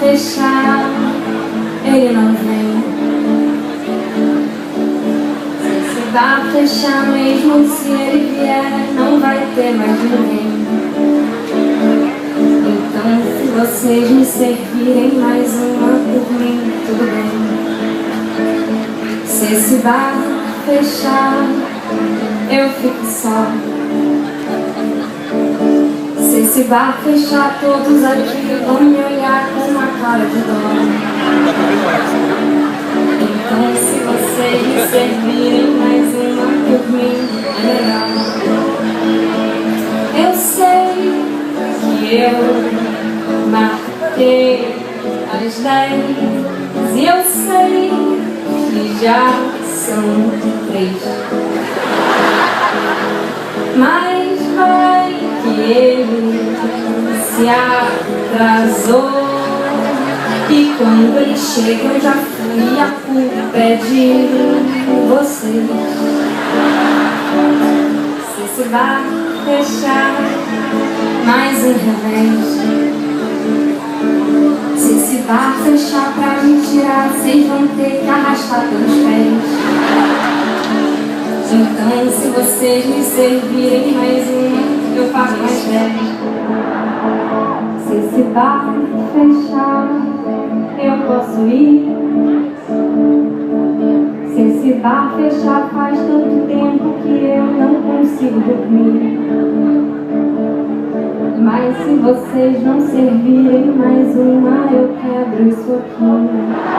fechar, ele não vem. Se esse bar fechar mesmo, se ele vier, não vai ter mais ninguém. Então, se vocês me servirem mais uma por mim, tudo bem. Se esse bar fechar, eu fico só. Se esse bar fechar, todos aqui vão me olhar com uma cara de dó. Então, se vocês me servirem mais uma por mim, é melhor. Eu sei que eu marquei às 10 e eu sei que já são 3. Mas vai que ele se atrasou e quando ele chega eu já fui, a culpa é de vocês. Se esse bar fechar, mais um revés. Se esse bar fechar pra me tirar, vocês vão ter que arrastar pelos pés. Então, se vocês me servirem mais uma, eu pago mais 10. Se esse bar fechar, eu posso ir. Se esse bar fechar, faz tanto tempo que eu não consigo dormir. Mas se vocês não servirem mais uma, eu quebro isso aqui.